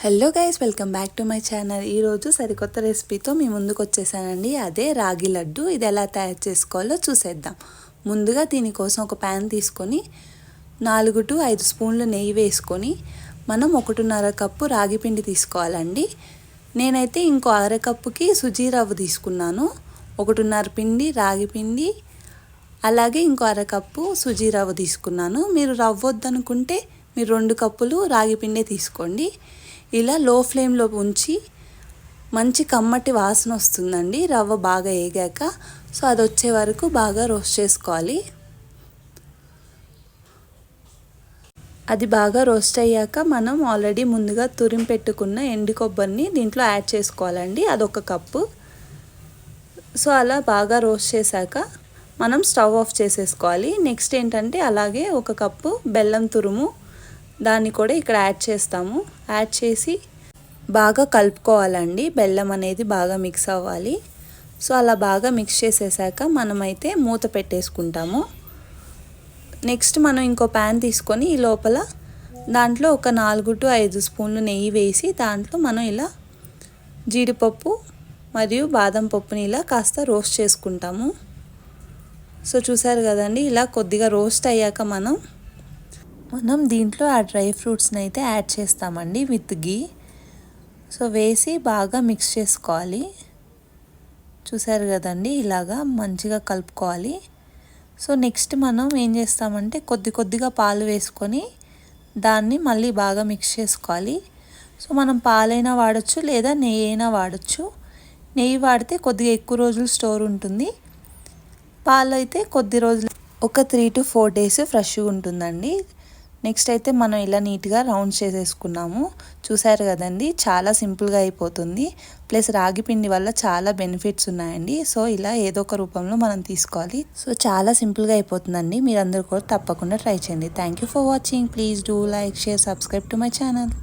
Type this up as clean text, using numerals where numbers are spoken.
Hello guys, welcome back to my channel. ఈరోజు సరికొత్త రెసిపీతో మీ ముందుకు వచ్చేసానండి. అదే రాగి లడ్డు. ఇది ఎలా తయారు చేసుకోవాలో చూసేద్దాం. ముందుగా దీనికోసం ఒక ప్యాన్ తీసుకొని 4 to 5 స్పూన్లు నెయ్యి వేసుకొని మనం 1.5 కప్పు రాగి పిండి తీసుకోవాలండి. నేనైతే ఇంకో అరకప్పుకి సుజీ రవ్వ తీసుకున్నాను. 1.5 పిండి రాగి పిండి, అలాగే ఇంకో అరకప్పు సుజీ రవ్వ తీసుకున్నాను. మీరు రవ్వ వద్దనుకుంటే మీరు 2 కప్పులు రాగి పిండి తీసుకోండి. ఇలా లో ఫ్లేమ్లో ఉంచి మంచి కమ్మటి వాసన వస్తుందండి రవ్వ బాగా వేగాక. సో అది వచ్చే వరకు బాగా రోస్ట్ చేసుకోవాలి. అది బాగా రోస్ట్ అయ్యాక మనం ఆల్రెడీ ముందుగా తురిమి పెట్టుకున్న ఎండు కొబ్బరిని దీంట్లో యాడ్ చేసుకోవాలండి. అదొక కప్పు. సో అలా బాగా రోస్ట్ చేశాక మనం స్టవ్ ఆఫ్ చేసేసుకోవాలి. నెక్స్ట్ ఏంటంటే అలాగే 1 కప్పు బెల్లం తురుము, దాన్ని కూడా ఇక్కడ యాడ్ చేస్తాము. యాడ్ చేసి బాగా కలుపుకోవాలండి. బెల్లం అనేది బాగా మిక్స్ అవ్వాలి. సో అలా బాగా మిక్స్ చేసేసాక మనమైతే మూత పెట్టేసుకుంటాము. నెక్స్ట్ మనం ఇంకో ప్యాన్ తీసుకొని ఈ లోపల దాంట్లో ఒక 4 to 5 స్పూన్లు నెయ్యి వేసి దాంట్లో మనం ఇలా జీడిపప్పు మరియు బాదం పప్పుని ఇలా కాస్త రోస్ట్ చేసుకుంటాము. సో చూసారు కదండి, ఇలా కొద్దిగా రోస్ట్ అయ్యాక మనం దీంట్లో ఆ డ్రై ఫ్రూట్స్ని అయితే యాడ్ చేస్తామండి విత్ గీ. సో వేసి బాగా మిక్స్ చేసుకోవాలి. చూసారు కదండి, ఇలాగా మంచిగా కలుపుకోవాలి. సో నెక్స్ట్ మనం ఏం చేస్తామంటే కొద్దిగా పాలు వేసుకొని దాన్ని మళ్ళీ బాగా మిక్స్ చేసుకోవాలి. సో మనం పాలైనా వాడచ్చు లేదా నెయ్యి అయినా వాడచ్చు. నెయ్యి వాడితే కొద్దిగా ఎక్కువ రోజులు స్టోర్ ఉంటుంది. పాలు అయితే కొద్ది రోజులు, ఒక 3 to 4 days ఫ్రెష్గా ఉంటుందండి. నెక్స్ట్ అయితే మనం ఇలా నీట్గా రౌండ్ చేసేసుకున్నాము. చూసారు కదండి, చాలా సింపుల్గా అయిపోతుంది. ప్లస్ రాగి పిండి వల్ల చాలా బెనిఫిట్స్ ఉన్నాయండి. సో ఇలా ఏదో ఒక రూపంలో మనం తీసుకోవాలి. సో చాలా సింపుల్గా అయిపోతుందండి. మీరందరూ కూడా తప్పకుండా ట్రై చేయండి. Thank you for watching. Please do like, share, subscribe to my channel.